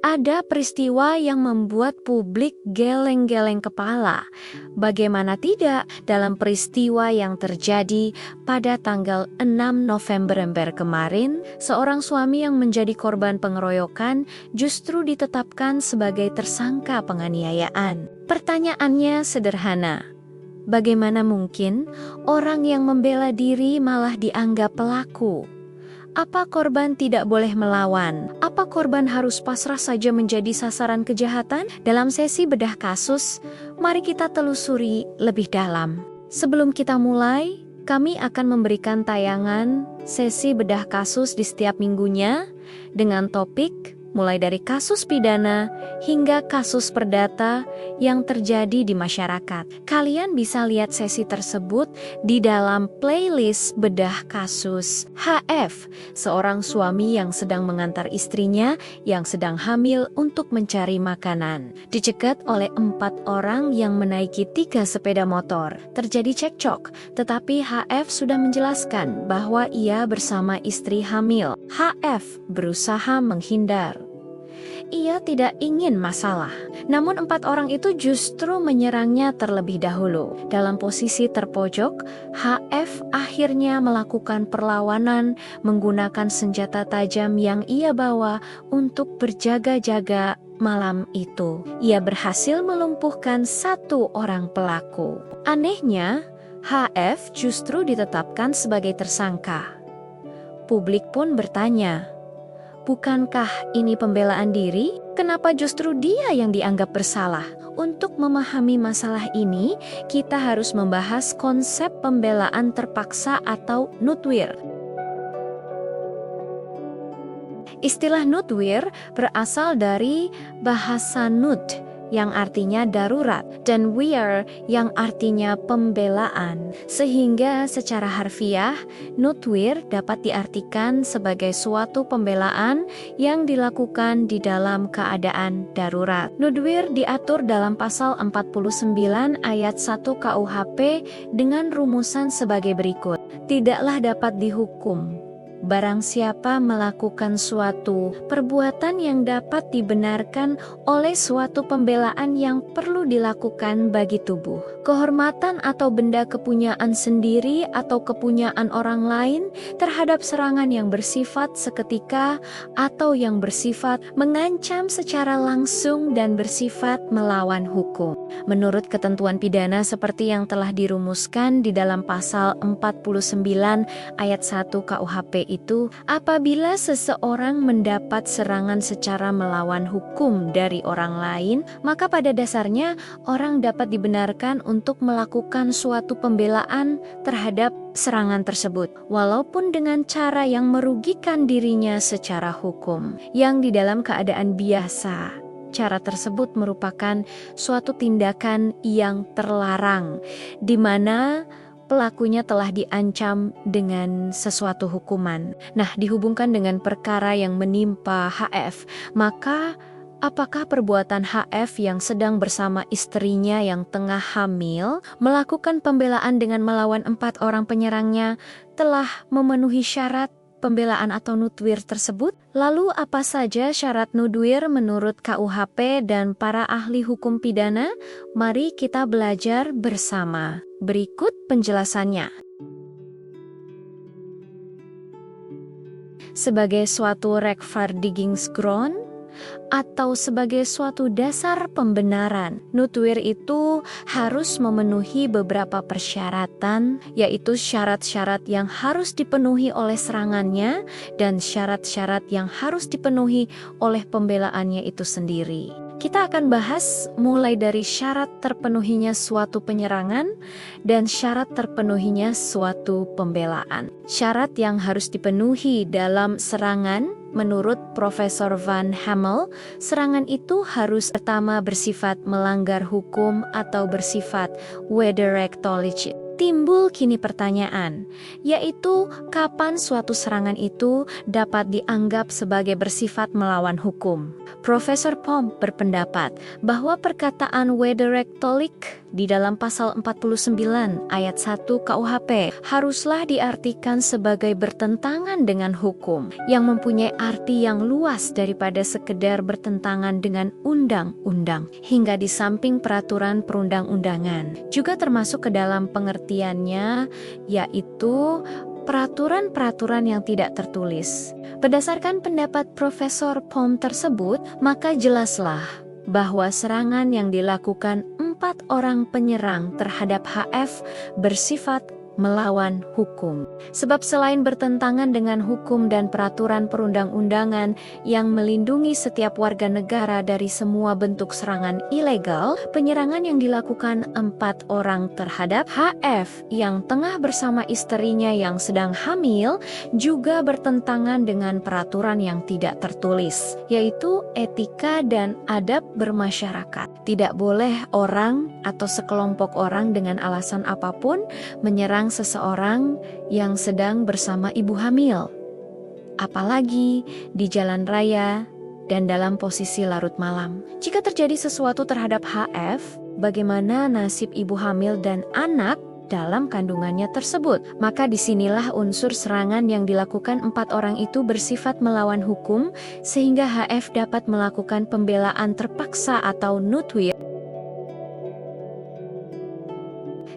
Ada peristiwa yang membuat publik geleng-geleng kepala. Bagaimana tidak dalam peristiwa yang terjadi pada tanggal 6 November kemarin, seorang suami yang menjadi korban pengeroyokan justru ditetapkan sebagai tersangka penganiayaan. Pertanyaannya sederhana. Bagaimana mungkin orang yang membela diri malah dianggap pelaku? Apa korban tidak boleh melawan? Apa korban harus pasrah saja menjadi sasaran kejahatan? Dalam sesi bedah kasus, mari kita telusuri lebih dalam. Sebelum kita mulai, kami akan memberikan tayangan sesi bedah kasus di setiap minggunya dengan topik mulai dari kasus pidana hingga kasus perdata yang terjadi di masyarakat. Kalian bisa lihat sesi tersebut di dalam playlist bedah kasus HF, seorang suami yang sedang mengantar istrinya yang sedang hamil untuk mencari makanan. Dicegat oleh 4 orang yang menaiki 3 sepeda motor. Terjadi cekcok, tetapi HF sudah menjelaskan bahwa ia bersama istri hamil. HF berusaha menghindar. Ia tidak ingin masalah. Namun 4 orang itu justru menyerangnya terlebih dahulu. Dalam posisi terpojok, HF akhirnya melakukan perlawanan menggunakan senjata tajam yang ia bawa untuk berjaga-jaga malam itu. Ia berhasil melumpuhkan 1 orang pelaku. Anehnya, HF justru ditetapkan sebagai tersangka. Publik pun bertanya, bukankah ini pembelaan diri? Kenapa justru dia yang dianggap bersalah? Untuk memahami masalah ini, kita harus membahas konsep pembelaan terpaksa atau nutwir. Istilah nutwir berasal dari bahasa nut, yang artinya darurat, dan wir yang artinya pembelaan. Sehingga secara harfiah, nutwir dapat diartikan sebagai suatu pembelaan yang dilakukan di dalam keadaan darurat. Nutwir diatur dalam pasal 49 ayat 1 KUHP dengan rumusan sebagai berikut. Tidaklah dapat dihukum barang siapa melakukan suatu perbuatan yang dapat dibenarkan oleh suatu pembelaan yang perlu dilakukan bagi tubuh, kehormatan atau benda kepunyaan sendiri atau kepunyaan orang lain terhadap serangan yang bersifat seketika atau yang bersifat mengancam secara langsung dan bersifat melawan hukum. Menurut ketentuan pidana seperti yang telah dirumuskan di dalam pasal 49 ayat 1 KUHP itu, apabila seseorang mendapat serangan secara melawan hukum dari orang lain, maka pada dasarnya orang dapat dibenarkan untuk melakukan suatu pembelaan terhadap serangan tersebut, walaupun dengan cara yang merugikan dirinya secara hukum, yang di dalam keadaan biasa. Cara tersebut merupakan suatu tindakan yang terlarang, di mana pelakunya telah diancam dengan sesuatu hukuman. Nah, dihubungkan dengan perkara yang menimpa HF, maka apakah perbuatan HF yang sedang bersama istrinya yang tengah hamil melakukan pembelaan dengan melawan 4 orang penyerangnya telah memenuhi syarat pembelaan atau nutwir tersebut? Lalu apa saja syarat nutwir menurut KUHP dan para ahli hukum pidana? Mari kita belajar bersama. Berikut penjelasannya. Sebagai suatu rechtvaardigingsgrond atau sebagai suatu dasar pembenaran, nutwir itu harus memenuhi beberapa persyaratan, yaitu syarat-syarat yang harus dipenuhi oleh serangannya dan syarat-syarat yang harus dipenuhi oleh pembelaannya itu sendiri. Kita akan bahas mulai dari syarat terpenuhinya suatu penyerangan dan syarat terpenuhinya suatu pembelaan. Syarat yang harus dipenuhi dalam serangan, menurut Profesor Van Hamel, serangan itu harus pertama bersifat melanggar hukum atau bersifat wederrechtelijk. Timbul kini pertanyaan, yaitu kapan suatu serangan itu dapat dianggap sebagai bersifat melawan hukum. Profesor Pom berpendapat bahwa perkataan wederrechtelijk di dalam pasal 49 ayat 1 KUHP haruslah diartikan sebagai bertentangan dengan hukum yang mempunyai arti yang luas daripada sekedar bertentangan dengan undang-undang hingga di samping peraturan perundang-undangan. Juga termasuk ke dalam pengertiannya yaitu peraturan-peraturan yang tidak tertulis. Berdasarkan pendapat Profesor Pom tersebut, maka jelaslah bahwa serangan yang dilakukan 4 orang penyerang terhadap HF bersifat melawan hukum. Sebab selain bertentangan dengan hukum dan peraturan perundang-undangan yang melindungi setiap warga negara dari semua bentuk serangan ilegal, penyerangan yang dilakukan 4 orang terhadap HF yang tengah bersama istrinya yang sedang hamil juga bertentangan dengan peraturan yang tidak tertulis, yaitu etika dan adab bermasyarakat. Tidak boleh orang atau sekelompok orang dengan alasan apapun menyerang seseorang yang sedang bersama ibu hamil, apalagi di jalan raya dan dalam posisi larut malam. Jika terjadi sesuatu terhadap HF, bagaimana nasib ibu hamil dan anak dalam kandungannya tersebut? Maka disinilah unsur serangan yang dilakukan 4 orang itu bersifat melawan hukum, sehingga HF dapat melakukan pembelaan terpaksa atau nutwir.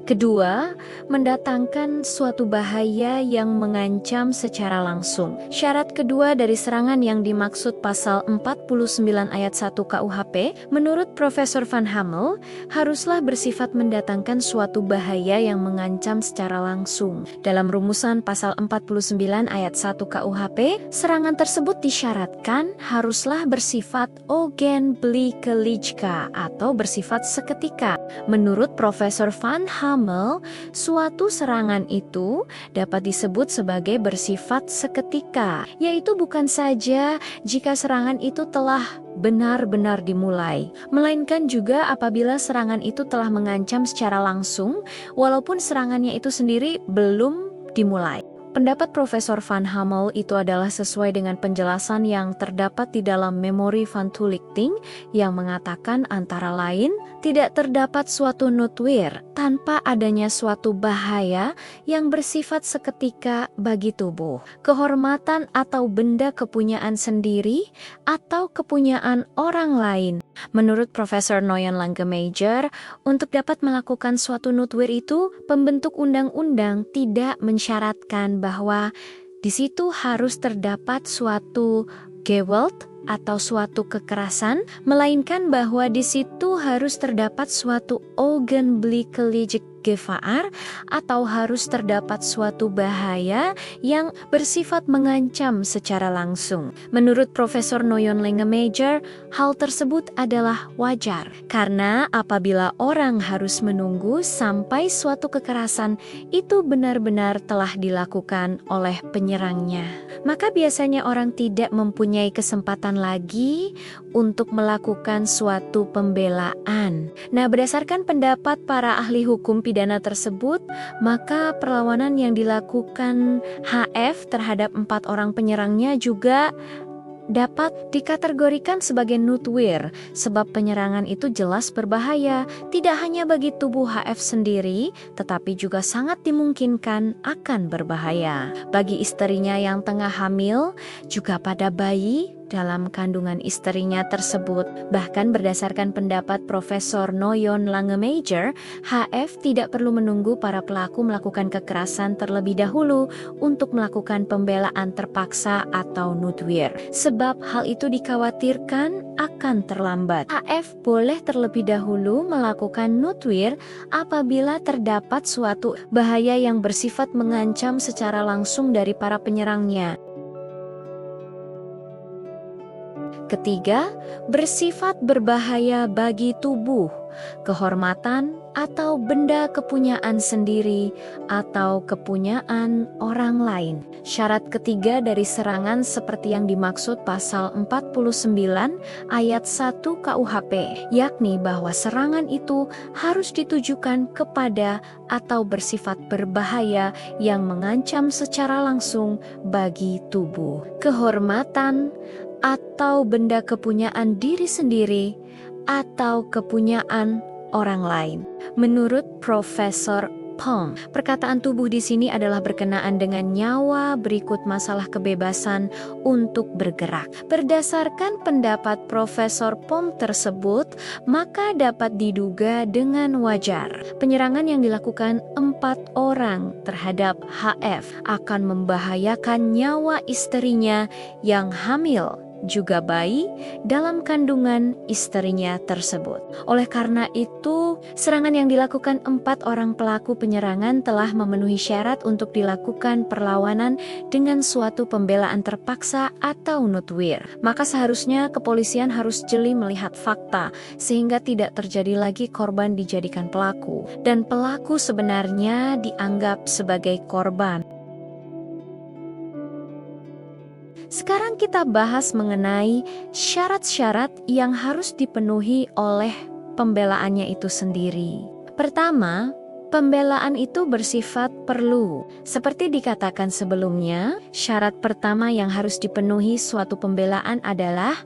Kedua, mendatangkan suatu bahaya yang mengancam secara langsung. Syarat kedua dari serangan yang dimaksud pasal 49 ayat 1 KUHP, menurut Profesor Van Hammel, haruslah bersifat mendatangkan suatu bahaya yang mengancam secara langsung. Dalam rumusan pasal 49 ayat 1 KUHP, serangan tersebut disyaratkan haruslah bersifat ogenblikkelijk atau bersifat seketika. Menurut Profesor Van Hammel, suatu serangan itu dapat disebut sebagai bersifat seketika, yaitu bukan saja jika serangan itu telah benar-benar dimulai, melainkan juga apabila serangan itu telah mengancam secara langsung, walaupun serangannya itu sendiri belum dimulai. Pendapat Profesor Van Hammel itu adalah sesuai dengan penjelasan yang terdapat di dalam Memori van Toelichting yang mengatakan antara lain, tidak terdapat suatu nutwir tanpa adanya suatu bahaya yang bersifat seketika bagi tubuh, kehormatan atau benda kepunyaan sendiri atau kepunyaan orang lain. Menurut Profesor Noyon Langemeijer, untuk dapat melakukan suatu nutwir itu, pembentuk undang-undang tidak mensyaratkan bahwa di situ harus terdapat suatu gewalt atau suatu kekerasan, melainkan bahwa di situ harus terdapat suatu ogenblikkelijk gevaar atau harus terdapat suatu bahaya yang bersifat mengancam secara langsung. Menurut Profesor Noyon Langemeijer, hal tersebut adalah wajar karena apabila orang harus menunggu sampai suatu kekerasan itu benar-benar telah dilakukan oleh penyerangnya, maka biasanya orang tidak mempunyai kesempatan lagi untuk melakukan suatu pembelaan. Nah, berdasarkan pendapat para ahli hukum pidana tersebut, maka perlawanan yang dilakukan HF terhadap 4 orang penyerangnya juga dapat dikategorikan sebagai nutwir, sebab penyerangan itu jelas berbahaya, tidak hanya bagi tubuh HF sendiri, tetapi juga sangat dimungkinkan akan berbahaya bagi istrinya yang tengah hamil, juga pada bayi dalam kandungan istrinya tersebut. Bahkan berdasarkan pendapat Profesor Noyon Langemeijer, HF tidak perlu menunggu para pelaku melakukan kekerasan terlebih dahulu untuk melakukan pembelaan terpaksa atau nutwir, sebab hal itu dikhawatirkan akan terlambat. HF boleh terlebih dahulu melakukan nutwir apabila terdapat suatu bahaya yang bersifat mengancam secara langsung dari para penyerangnya. Ketiga, bersifat berbahaya bagi tubuh, kehormatan, atau benda kepunyaan sendiri, atau kepunyaan orang lain. Syarat ketiga dari serangan seperti yang dimaksud pasal 49 ayat 1 KUHP, yakni bahwa serangan itu harus ditujukan kepada atau bersifat berbahaya yang mengancam secara langsung bagi tubuh, kehormatan, atau benda kepunyaan diri sendiri, atau kepunyaan orang lain. Menurut Profesor Pong, perkataan tubuh di sini adalah berkenaan dengan nyawa berikut masalah kebebasan untuk bergerak. Berdasarkan pendapat Profesor Pong tersebut, maka dapat diduga dengan wajar penyerangan yang dilakukan 4 orang terhadap HF akan membahayakan nyawa istrinya yang hamil, juga bayi dalam kandungan istrinya tersebut. Oleh karena itu, serangan yang dilakukan 4 orang pelaku penyerangan telah memenuhi syarat untuk dilakukan perlawanan dengan suatu pembelaan terpaksa atau nutwir. Maka seharusnya kepolisian harus jeli melihat fakta sehingga tidak terjadi lagi korban dijadikan pelaku dan pelaku sebenarnya dianggap sebagai korban. Sekarang kita bahas mengenai syarat-syarat yang harus dipenuhi oleh pembelaannya itu sendiri. Pertama, pembelaan itu bersifat perlu. Seperti dikatakan sebelumnya, syarat pertama yang harus dipenuhi suatu pembelaan adalah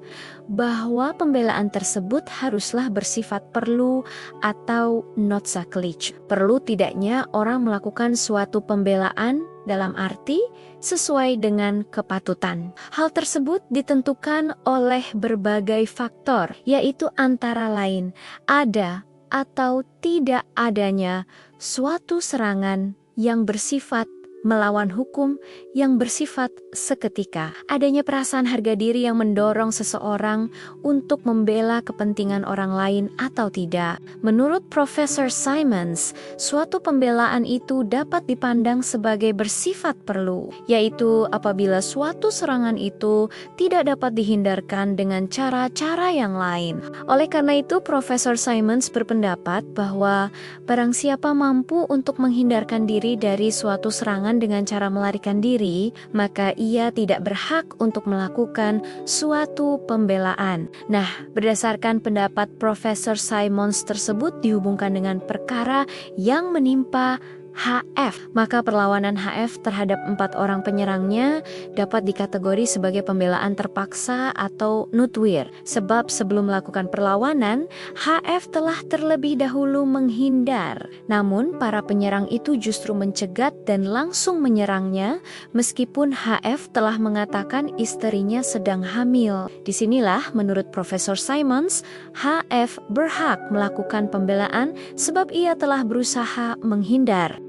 bahwa pembelaan tersebut haruslah bersifat perlu atau notzaklitsch. Perlu tidaknya orang melakukan suatu pembelaan dalam arti sesuai dengan kepatutan. Hal tersebut ditentukan oleh berbagai faktor, yaitu antara lain ada atau tidak adanya suatu serangan yang bersifat melawan hukum, yang bersifat seketika. Adanya perasaan harga diri yang mendorong seseorang untuk membela kepentingan orang lain atau tidak. Menurut Profesor Simons, suatu pembelaan itu dapat dipandang sebagai bersifat perlu, yaitu apabila suatu serangan itu tidak dapat dihindarkan dengan cara-cara yang lain. Oleh karena itu, Profesor Simons berpendapat bahwa barang siapa mampu untuk menghindarkan diri dari suatu serangan dengan cara melarikan diri, maka ia tidak berhak untuk melakukan suatu pembelaan. Nah, berdasarkan pendapat Profesor Simons tersebut dihubungkan dengan perkara yang menimpa HF, maka perlawanan HF terhadap 4 orang penyerangnya dapat dikategori sebagai pembelaan terpaksa atau nutwir. Sebab sebelum melakukan perlawanan, HF telah terlebih dahulu menghindar. Namun para penyerang itu justru mencegat dan langsung menyerangnya meskipun HF telah mengatakan istrinya sedang hamil. Disinilah menurut Profesor Simons, HF berhak melakukan pembelaan sebab ia telah berusaha menghindar.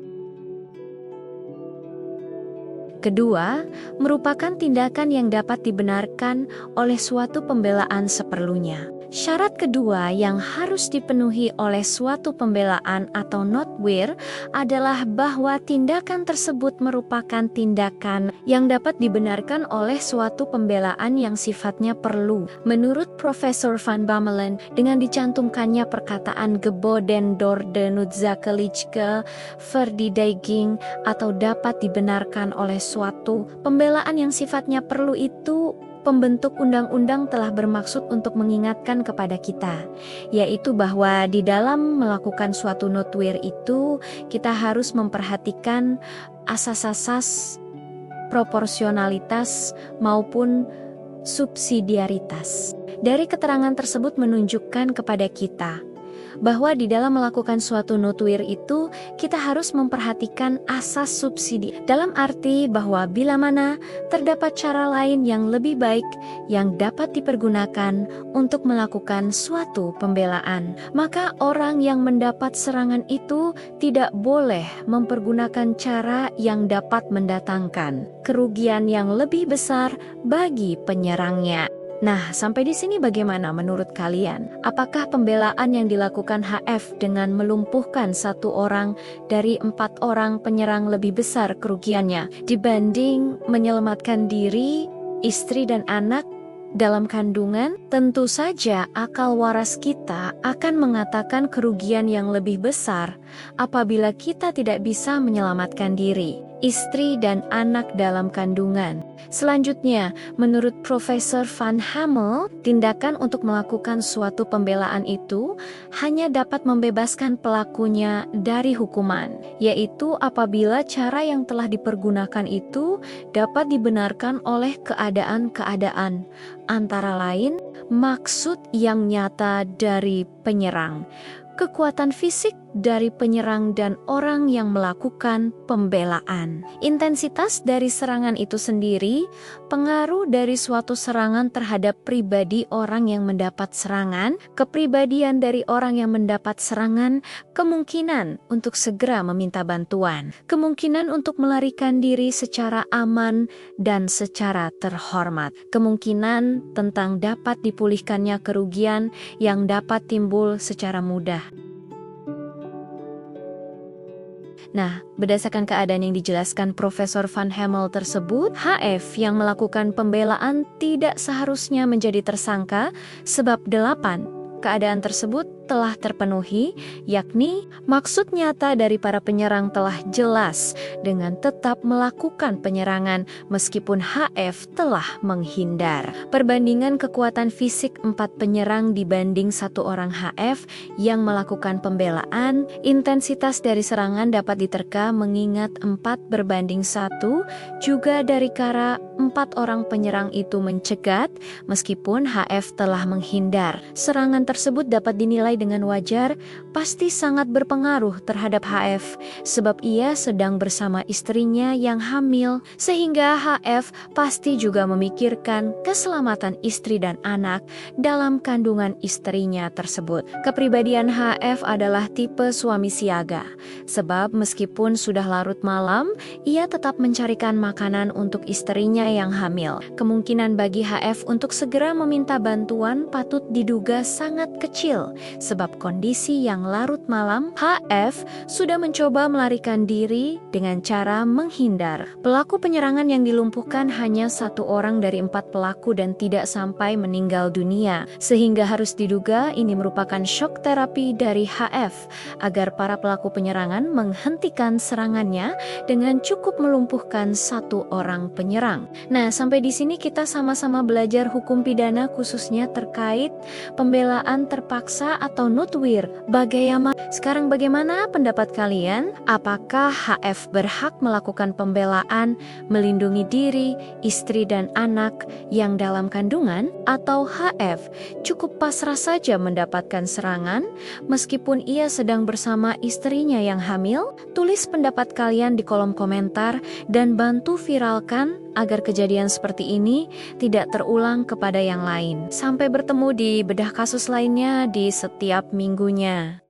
Kedua, merupakan tindakan yang dapat dibenarkan oleh suatu pembelaan seperlunya. Syarat kedua yang harus dipenuhi oleh suatu pembelaan atau notwir adalah bahwa tindakan tersebut merupakan tindakan yang dapat dibenarkan oleh suatu pembelaan yang sifatnya perlu. Menurut Profesor Van Bamelen, dengan dicantumkannya perkataan geboden door de noodzakelijke verdediging atau dapat dibenarkan oleh suatu pembelaan yang sifatnya perlu itu, pembentuk undang-undang telah bermaksud untuk mengingatkan kepada kita, yaitu bahwa di dalam melakukan suatu notwir itu, kita harus memperhatikan asas-asas proporsionalitas maupun subsidiaritas. Dari keterangan tersebut menunjukkan kepada kita bahwa di dalam melakukan suatu notwir itu kita harus memperhatikan asas subsidi, dalam arti bahwa bila mana terdapat cara lain yang lebih baik yang dapat dipergunakan untuk melakukan suatu pembelaan, maka orang yang mendapat serangan itu tidak boleh mempergunakan cara yang dapat mendatangkan kerugian yang lebih besar bagi penyerangnya. Nah, sampai di sini bagaimana menurut kalian? Apakah pembelaan yang dilakukan HF dengan melumpuhkan 1 orang dari 4 orang penyerang lebih besar kerugiannya dibanding menyelamatkan diri, istri dan anak dalam kandungan, tentu saja akal waras kita akan mengatakan kerugian yang lebih besar apabila kita tidak bisa menyelamatkan diri, istri dan anak dalam kandungan. Selanjutnya, menurut Profesor Van Hamel, tindakan untuk melakukan suatu pembelaan itu hanya dapat membebaskan pelakunya dari hukuman, yaitu apabila cara yang telah dipergunakan itu dapat dibenarkan oleh keadaan-keadaan, antara lain maksud yang nyata dari penyerang, kekuatan fisik dari penyerang dan orang yang melakukan pembelaan. Intensitas dari serangan itu sendiri, pengaruh dari suatu serangan terhadap pribadi orang yang mendapat serangan, kepribadian dari orang yang mendapat serangan, kemungkinan untuk segera meminta bantuan, kemungkinan untuk melarikan diri secara aman dan secara terhormat, kemungkinan tentang dapat dipulihkannya kerugian yang dapat timbul secara mudah. Nah, berdasarkan keadaan yang dijelaskan Profesor Van Hamel tersebut, HF yang melakukan pembelaan tidak seharusnya menjadi tersangka sebab 8 keadaan tersebut telah terpenuhi, yakni maksud nyata dari para penyerang telah jelas dengan tetap melakukan penyerangan meskipun HF telah menghindar. Perbandingan kekuatan fisik 4 penyerang dibanding 1 orang HF yang melakukan pembelaan, intensitas dari serangan dapat diterka mengingat 4 berbanding 1, juga dari cara 4 orang penyerang itu mencegat meskipun HF telah menghindar. Serangan tersebut dapat dinilai dengan wajar, pasti sangat berpengaruh terhadap HF sebab ia sedang bersama istrinya yang hamil, sehingga HF pasti juga memikirkan keselamatan istri dan anak dalam kandungan istrinya tersebut. Kepribadian HF adalah tipe suami siaga, sebab meskipun sudah larut malam, ia tetap mencarikan makanan untuk istrinya yang hamil. Kemungkinan bagi HF untuk segera meminta bantuan patut diduga sangat kecil, sebab kondisi yang larut malam, HF sudah mencoba melarikan diri dengan cara menghindar. Pelaku penyerangan yang dilumpuhkan hanya 1 orang dari 4 pelaku dan tidak sampai meninggal dunia, sehingga harus diduga ini merupakan shock terapi dari HF agar para pelaku penyerangan menghentikan serangannya dengan cukup melumpuhkan 1 orang penyerang. Nah, sampai di sini kita sama-sama belajar hukum pidana khususnya terkait pembelaan terpaksa atau nutwir. Sekarang bagaimana pendapat kalian? Apakah HF berhak melakukan pembelaan, melindungi diri, istri dan anak yang dalam kandungan? Atau HF cukup pasrah saja mendapatkan serangan meskipun ia sedang bersama istrinya yang hamil? Tulis pendapat kalian di kolom komentar dan bantu viralkan agar kejadian seperti ini tidak terulang kepada yang lain. Sampai bertemu di bedah kasus lainnya di setiap minggunya.